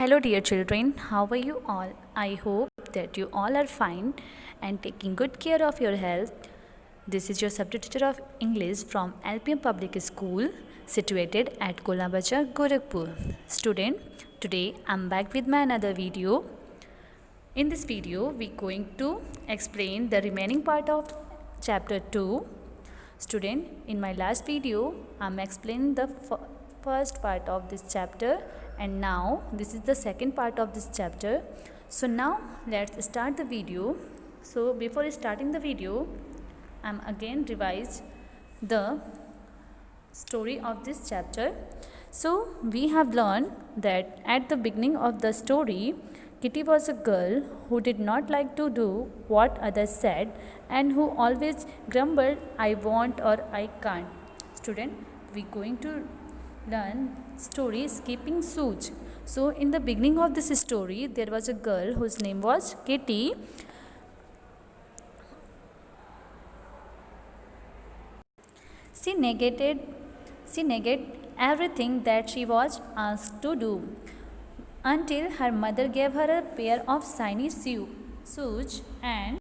Hello, dear children. How are you all? I hope that you all are fine and taking good care of your health. This is your subject teacher of English from LPM Public School, situated at Kolabacha, Gorakhpur. Student, today I'm back with my another video. In this video, we're going to explain the remaining part of chapter 2. Student, in my last video, I'm explaining the first part of this chapter, and now this is the second part of this chapter. So now let's start the video. So before starting the video, I'm again revise the story of this chapter. So we have learned that at the beginning of the story, Kitty was a girl who did not like to do what others said and who always grumbled, I want or I can't. Student, we going to learn story Skipping Suge. So in the beginning of this story, there was a girl whose name was Kitty. She negated everything that she was asked to do until her mother gave her a pair of shiny shoes, and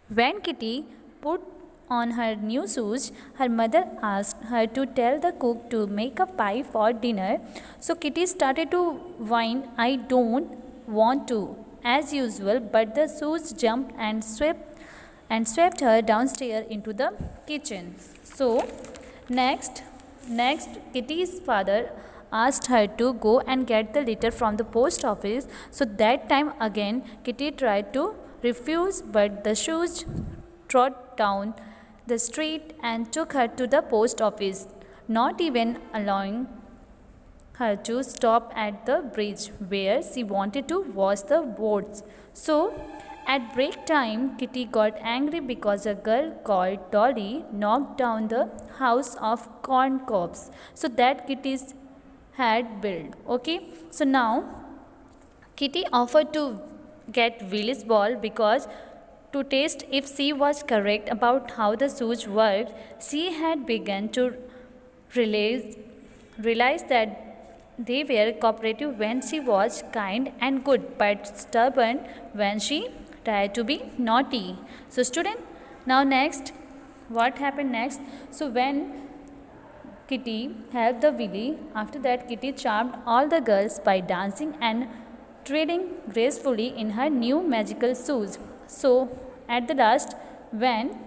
when Kitty put on her new shoes, her mother asked her to tell the cook to make a pie for dinner. So Kitty started to whine, I don't want to, as usual, but the shoes jumped and swept her downstairs into the kitchen. So next Kitty's father asked her to go and get the letter from the post office. So that time again Kitty tried to refuse, but the shoes trot down the street and took her to the post office, not even allowing her to stop at the bridge where she wanted to wash the boards. So at break time, Kitty got angry because a girl called Dolly knocked down the house of corn cobs so that Kitty's had built. Okay, so now Kitty offered to get Willy's ball because to test if she was correct about how the shoes worked. She had begun to realize that they were cooperative when she was kind and good, but stubborn when she tried to be naughty. So student, now next, what happened next? So when Kitty helped the Willy, after that Kitty charmed all the girls by dancing and treading gracefully in her new magical shoes. So at the last, when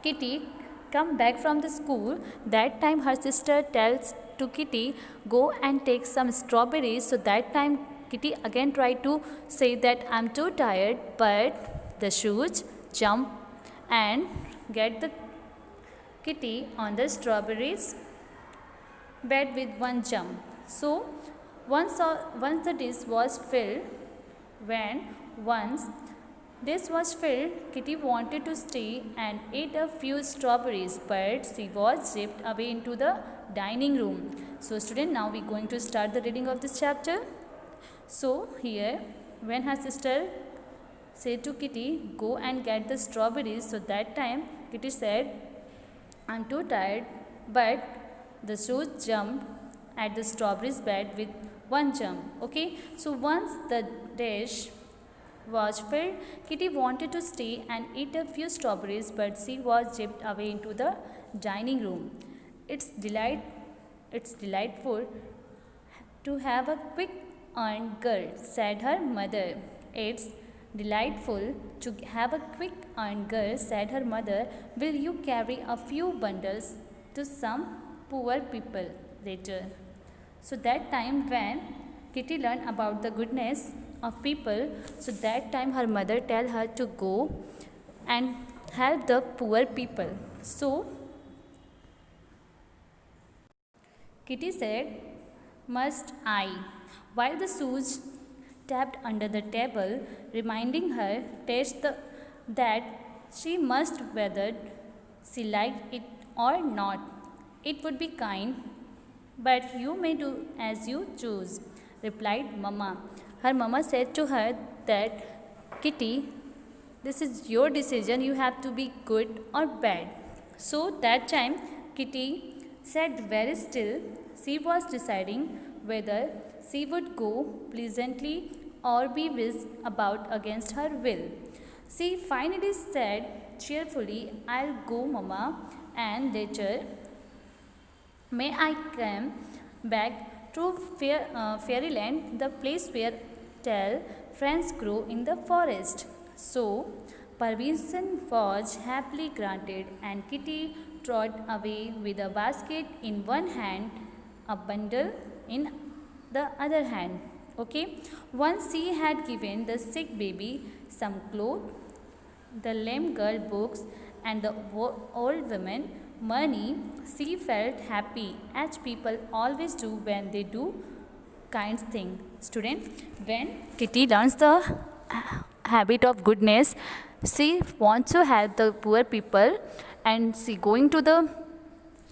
Kitty come back from the school, that time her sister tells to Kitty, go and take some strawberries. So that time Kitty again tried to say that I'm too tired, but the shoes jump and get the Kitty on the strawberries bed with one jump. So once the dish was filled, once this was filled, Kitty wanted to stay and eat a few strawberries, but she was zipped away into the dining room. So student, now we're going to start the reading of this chapter. So here, when her sister said to Kitty, go and get the strawberries, so that time Kitty said, I'm too tired, but the shoes jumped at the strawberries bed with one jump. Okay, so once the dish was filled, Kitty wanted to stay and eat a few strawberries, but she was zipped away into the dining room. It's delightful to have a quick earned girl, said her mother. It's delightful to have a quick earned girl, said her mother. Will you carry a few bundles to some poor people later? So that time when Kitty learned about the goodness of people, so that time her mother tell her to go and help the poor people. So Kitty said, must I? While the shoes tapped under the table, reminding her that she must whether she liked it or not. It would be kind, but you may do as you choose, replied Mamma. Her mama said to her that, Kitty, this is your decision, you have to be good or bad. So that time Kitty sat very still. She was deciding whether she would go pleasantly or be whisked about against her will. She finally said cheerfully, I'll go, Mama, and later, may I come back to fairyland, the place where tall friends grow in the forest. So, permission was happily granted, and Kitty trod away with a basket in one hand, a bundle in the other hand. Okay, once she had given the sick baby some clothes, the lame girl books, and the old woman money, she felt happy, as people always do when they do kind thing. Student, when Kitty learns the habit of goodness, she wants to help the poor people, and she going to the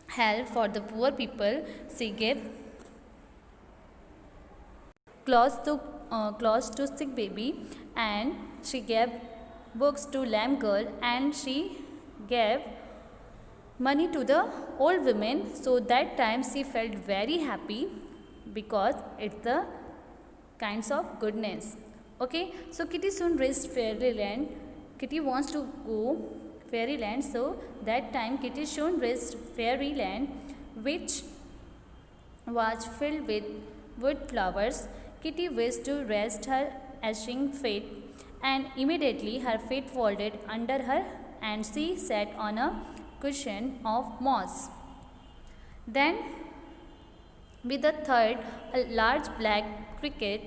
help for the poor people. She gave clothes to sick baby, and she gave books to lame girl, and she gave money to the old women. So that time she felt very happy, because it's the kinds of goodness. Okay, so Kitty soon reached fairyland. Kitty wants to go fairyland, so that time Kitty soon reached fairyland, which was filled with wood flowers. Kitty wished to rest her aching feet, and immediately her feet folded under her, and she sat on a cushion of moss. Then, with a third, a large black cricket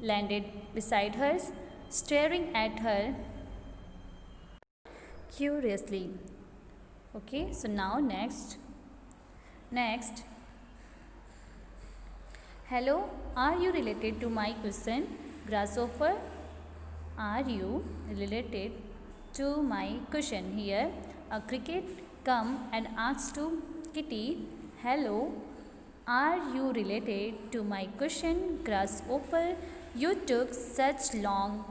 landed beside her, staring at her curiously. Okay, so now next. Hello, are you related to my cousin grasshopper? Are you related to my cushion? Here, a cricket come and asks to Kitty, hello, are you related to my cushion grasshopper? You took such long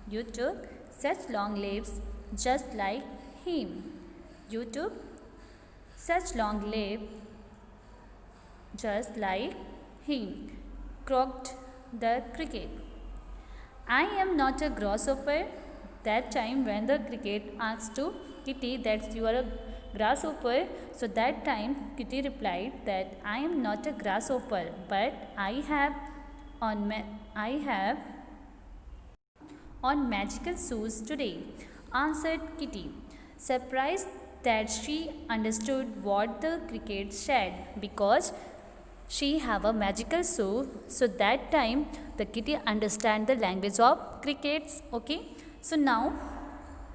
lives just like him. You took such long lives just like him, croaked the cricket. I am not a grasshopper. That time when the cricket asked to Kitty that you are a grasshopper, so that time Kitty replied that I am not a grasshopper, but I have on magical shoes today, answered Kitty, surprised that she understood what the cricket said, because she have a magical shoe. So that time the Kitty understand the language of crickets. Okay, so now,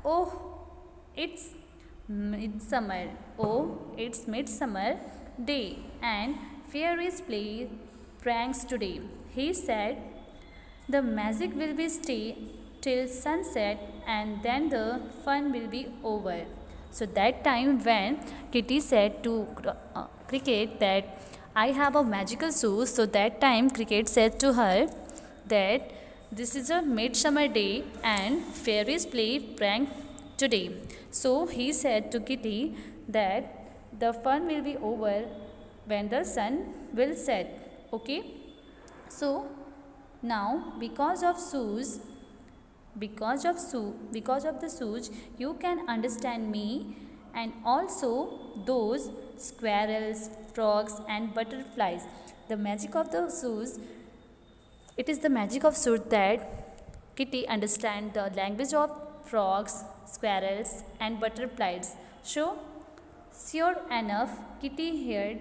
oh, it's midsummer. Oh, it's midsummer day, and fairies play pranks today. He said, the magic will be stay till sunset, and then the fun will be over. So that time when Kitty said to Cricket that I have a magical shoe, so that time Cricket said to her that this is a midsummer day and fairies play prank today. So he said to Kitty that the fun will be over when the sun will set. Okay, so now because of the shoes, you can understand me, and also those squirrels, frogs, and butterflies. The magic of the shoes, it is the magic of shoes that Kitty understand the language of frogs, squirrels, and butterflies. So, sure enough, Kitty heard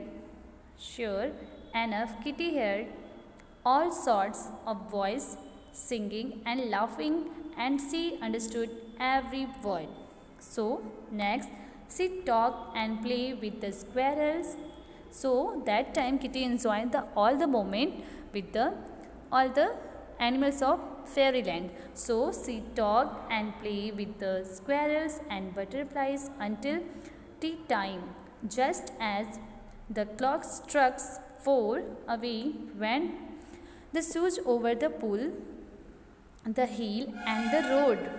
all sorts of voice singing and laughing, and she understood every word. So, next, she talked and played with the squirrels. So, that time Kitty enjoyed all the moment with all the animals of fairyland. So, she talked and played with the squirrels and butterflies until tea time. Just as the clock struck 4, away went the shoes over the pool, the hill, and the road,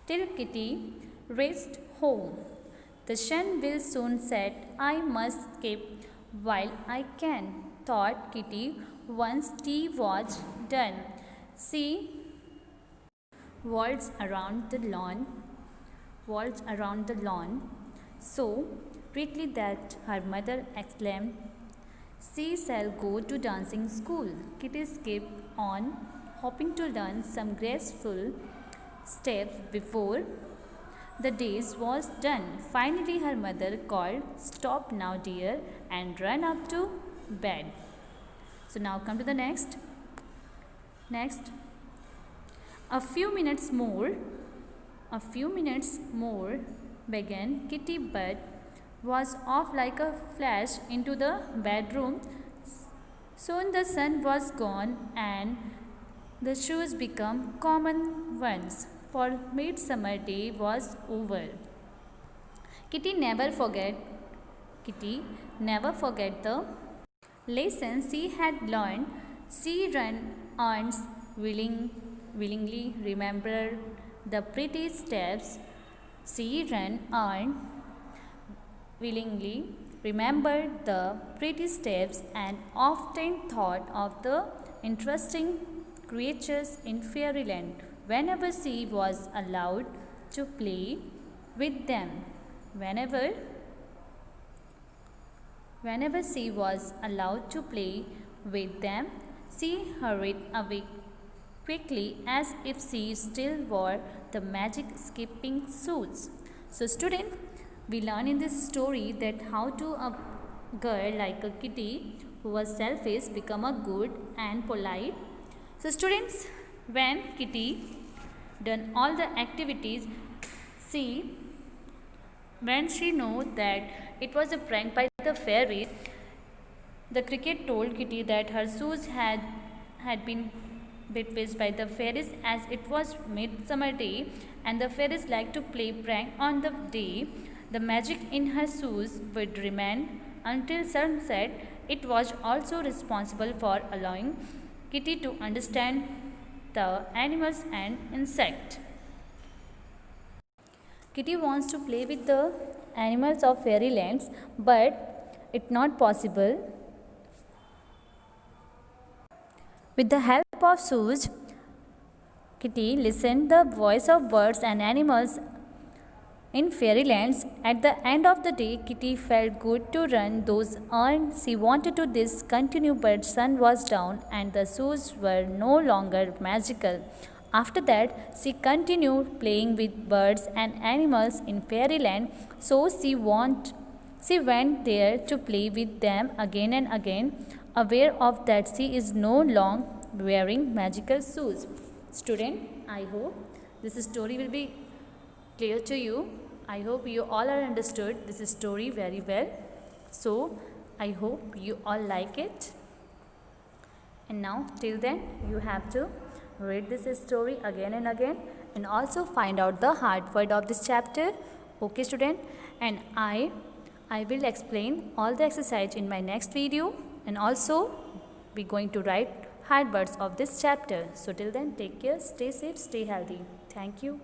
till Kitty reached home. The sun will soon set. I must skip while I can, thought Kitty, once tea was done, she waltzed around the lawn so prettily that her mother exclaimed, "She shall go to dancing school." Kitty skipped on, hoping to learn some graceful steps before the day was done. Finally, her mother called, "Stop now, dear," and ran up to bed. So now come to the next. A few minutes more began Kitty, but was off like a flash into the bedroom. Soon the sun was gone and the shoes became common ones, for midsummer day was over. Kitty never forget the lessons she had learned. She willingly remembered the pretty steps. She willingly remembered the pretty steps and often thought of the interesting creatures in fairyland whenever she was allowed to play with them. Whenever she was allowed to play with them, she hurried away quickly as if she still wore the magic skipping shoes. So student, we learn in this story that how to a girl like a Kitty who was selfish become a good and polite. So students, when Kitty done all the activities, when she know that it was a prank by the fairies, the cricket told Kitty that her shoes had been bewitched by the fairies as it was midsummer day and the fairies like to play prank on the day. The magic in her shoes would remain until sunset. It was also responsible for allowing Kitty to understand the animals and insects. Kitty wants to play with the animals of fairylands, but it's not possible. With the help of shoes, Kitty listened the voice of birds and animals in fairylands. At the end of the day, Kitty felt good to run those errands she wanted to discontinue, but sun was down and the shoes were no longer magical. After that, she continued playing with birds and animals in fairyland, so she went there to play with them again and again, aware of that she is no longer wearing magical shoes. Student, I hope this story will be clear to you. I hope you all are understood this story very well. So I hope you all like it. And now till then you have to read this story again and again and also find out the hard word of this chapter. Okay student, and I will explain all the exercise in my next video, and also we going to write hard words of this chapter. So till then, take care, stay safe, stay healthy. Thank you.